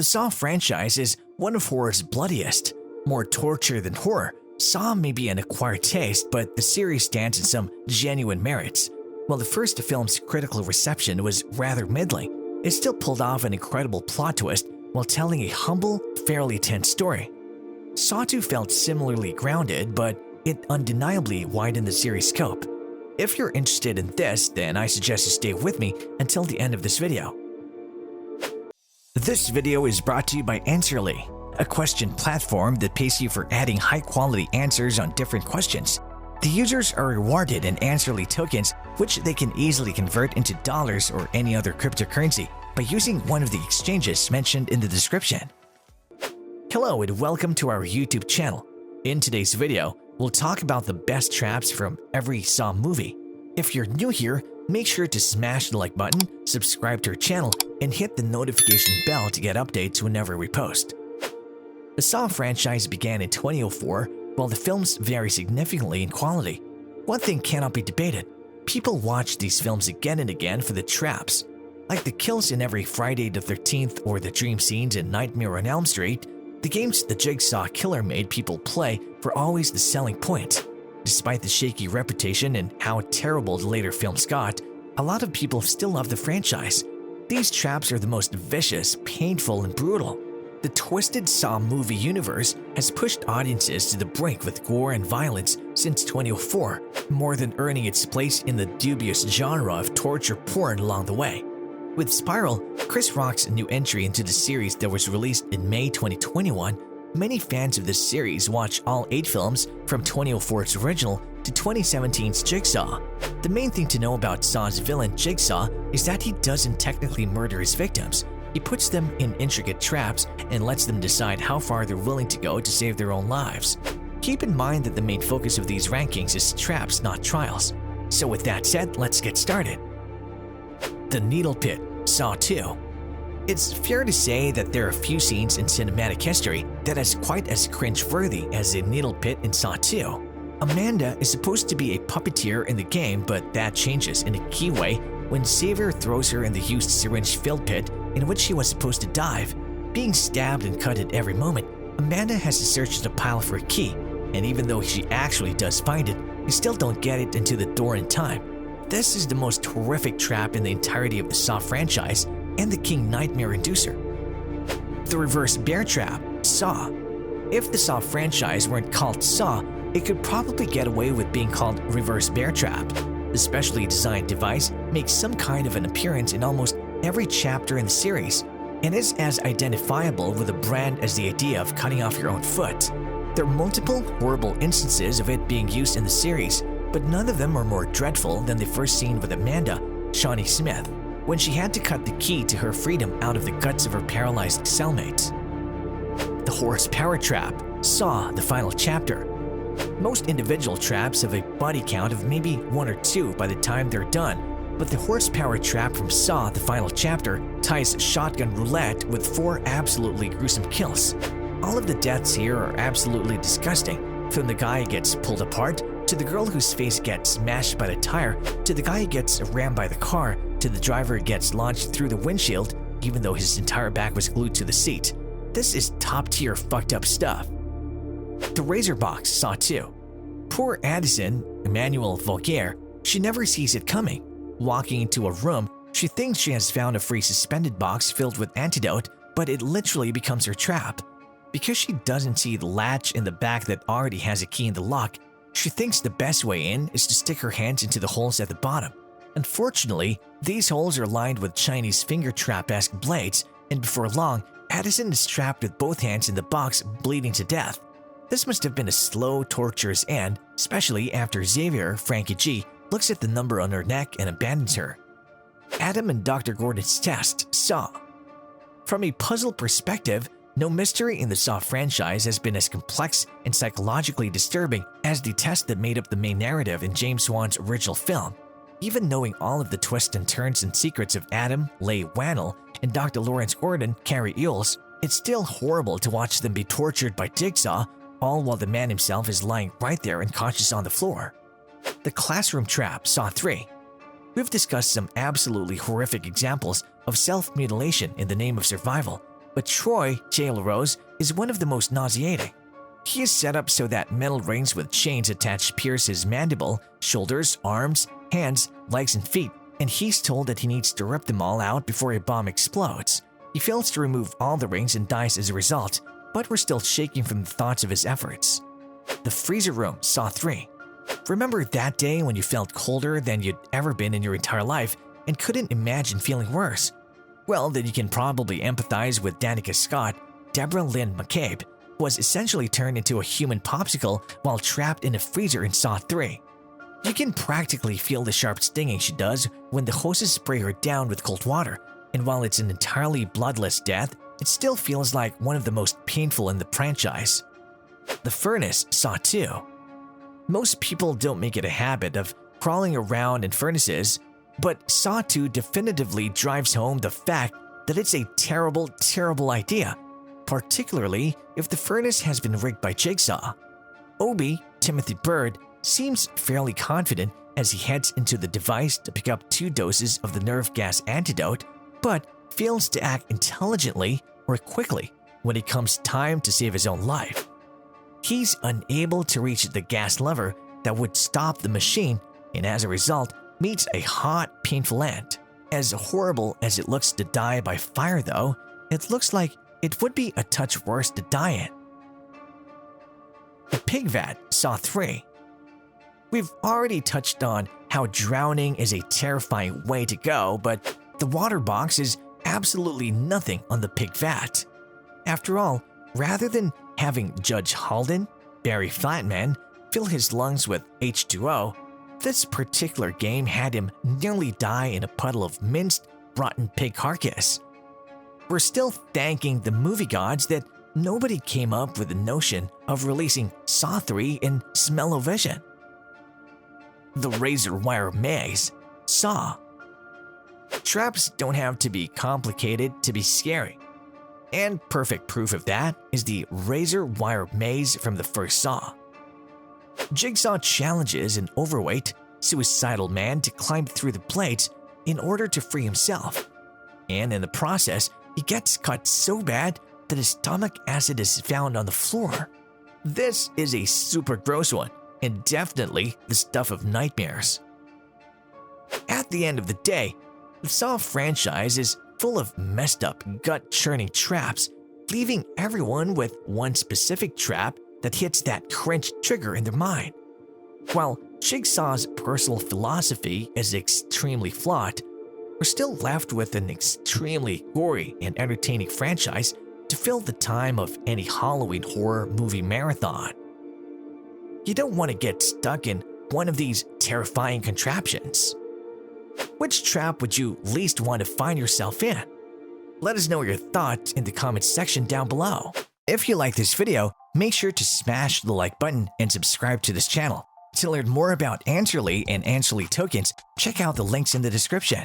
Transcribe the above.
The Saw franchise is one of horror's bloodiest. More torture than horror, Saw may be an acquired taste, but the series stands in some genuine merits. While the first film's critical reception was rather middling, it still pulled off an incredible plot twist while telling a humble, fairly tense story. Saw 2 felt similarly grounded, but it undeniably widened the series' scope. If you're interested in this, then I suggest you stay with me until the end of this video. This video is brought to you by Answerly, a question platform that pays you for adding high-quality answers on different questions. The users are rewarded in Answerly tokens, which they can easily convert into dollars or any other cryptocurrency by using one of the exchanges mentioned in the description. Hello and welcome to our YouTube channel. In today's video, we'll talk about the best traps from every Saw movie. If you're new here, make sure to smash the like button, subscribe to our channel, and hit the notification bell to get updates whenever we post. The Saw franchise began in 2004, while the films vary significantly in quality. One thing cannot be debated: people watch these films again and again for the traps. Like the kills in every Friday the 13th or the dream scenes in Nightmare on Elm Street, the games the Jigsaw killer made people play were always the selling point. Despite the shaky reputation and how terrible the later films got, a lot of people still love the franchise. These traps are the most vicious, painful, and brutal. The twisted Saw movie universe has pushed audiences to the brink with gore and violence since 2004, more than earning its place in the dubious genre of torture porn along the way. With Spiral, Chris Rock's new entry into the series that was released in May 2021, many fans of this series watch all 8 films from 2004's original to 2017's Jigsaw. The main thing to know about Saw's villain Jigsaw is that he doesn't technically murder his victims. He puts them in intricate traps and lets them decide how far they're willing to go to save their own lives. Keep in mind that the main focus of these rankings is traps, not trials. So with that said, let's get started. The Needle Pit, Saw 2. It's fair to say that there are few scenes in cinematic history that is quite as cringe-worthy as the Needle Pit in Saw 2. Amanda is supposed to be a puppeteer in the game, but that changes in a key way when Xavier throws her in the used syringe-filled pit in which she was supposed to dive. Being stabbed and cut at every moment, Amanda has to search the pile for a key, and even though she actually does find it, you still don't get it into the door in time. This is the most horrific trap in the entirety of the Saw franchise and the King Nightmare Inducer. The Reverse Bear Trap, Saw. If the Saw franchise weren't called Saw, it could probably get away with being called Reverse Bear Trap. The specially designed device makes some kind of an appearance in almost every chapter in the series, and is as identifiable with the brand as the idea of cutting off your own foot. There are multiple horrible instances of it being used in the series, but none of them are more dreadful than the first scene with Amanda, Shawnee Smith, when she had to cut the key to her freedom out of the guts of her paralyzed cellmates. The Horsepower Trap, Saw, the final chapter. Most individual traps have a body count of maybe 1 or 2 by the time they're done, but the Horsepower Trap from Saw, the final chapter, ties shotgun roulette with 4 absolutely gruesome kills. All of the deaths here are absolutely disgusting, from the guy who gets pulled apart, to the girl whose face gets smashed by the tire, to the guy who gets rammed by the car, to the driver who gets launched through the windshield even though his entire back was glued to the seat. This is top-tier fucked up stuff. The Razor Box, Saw 2. Poor Addison, Emmanuelle Vaugier, she never sees it coming. Walking into a room, she thinks she has found a free suspended box filled with antidote, but it literally becomes her trap. Because she doesn't see the latch in the back that already has a key in the lock, she thinks the best way in is to stick her hands into the holes at the bottom. Unfortunately, these holes are lined with Chinese finger trap-esque blades, and before long, Addison is trapped with both hands in the box, bleeding to death. This must have been a slow, torturous end, especially after Xavier, Frankie G, looks at the number on her neck and abandons her. Adam and Dr. Gordon's Test, Saw. From a puzzle perspective, no mystery in the Saw franchise has been as complex and psychologically disturbing as the test that made up the main narrative in James Wan's original film. Even knowing all of the twists and turns and secrets of Adam, Leigh Whannell, and Dr. Lawrence Gordon, Carrie Ewells, it's still horrible to watch them be tortured by Jigsaw, all while the man himself is lying right there unconscious on the floor. The Classroom Trap, Saw 3. We've discussed some absolutely horrific examples of self-mutilation in the name of survival, but Troy Jail Rose is one of the most nauseating. He is set up so that metal rings with chains attached pierce his mandible, shoulders, arms, hands, legs, and feet, and he's told that he needs to rip them all out before a bomb explodes. He fails to remove all the rings and dies as a result, but we're still shaking from the thoughts of his efforts. The Freezer Room, Saw 3. Remember that day when you felt colder than you'd ever been in your entire life and couldn't imagine feeling worse? Well, then you can probably empathize with Danica Scott. Deborah Lynn McCabe was essentially turned into a human popsicle while trapped in a freezer in Saw 3. You can practically feel the sharp stinging she does when the hoses spray her down with cold water, and while it's an entirely bloodless death, it still feels like one of the most painful in the franchise. The Furnace, Saw 2. Most people don't make it a habit of crawling around in furnaces, but Saw 2 definitively drives home the fact that it's a terrible, terrible idea, particularly if the furnace has been rigged by Jigsaw. Obi, Timothy Bird, seems fairly confident as he heads into the device to pick up 2 doses of the nerve gas antidote, but fails to act intelligently or quickly when it comes time to save his own life. He's unable to reach the gas lever that would stop the machine, and as a result, meets a hot, painful end. As horrible as it looks to die by fire though, it looks like it would be a touch worse to die in. The Pig Vat, Saw 3. We've already touched on how drowning is a terrifying way to go, but the water box is absolutely nothing on the Pig Vat. After all, rather than having Judge Halden, Barry Flatman, fill his lungs with H2O, this particular game had him nearly die in a puddle of minced, rotten pig carcass. We're still thanking the movie gods that nobody came up with the notion of releasing Saw 3 in smell-o-vision. The Razor Wire Maze, Saw. Traps don't have to be complicated to be scary. And perfect proof of that is the razor wire maze from the first Saw. Jigsaw challenges an overweight, suicidal man to climb through the plates in order to free himself. And in the process, he gets cut so bad that his stomach acid is found on the floor. This is a super gross one, and definitely the stuff of nightmares. At the end of the day, the Saw franchise is full of messed up, gut-churning traps, leaving everyone with one specific trap that hits that cringe trigger in their mind. While Jigsaw's personal philosophy is extremely flawed, we're still left with an extremely gory and entertaining franchise to fill the time of any Halloween horror movie marathon. You don't want to get stuck in one of these terrifying contraptions. Which trap would you least want to find yourself in? Let us know your thoughts in the comments section down below. If you like this video, make sure to smash the like button and subscribe to this channel. To learn more about Answerly and Answerly tokens, check out the links in the description.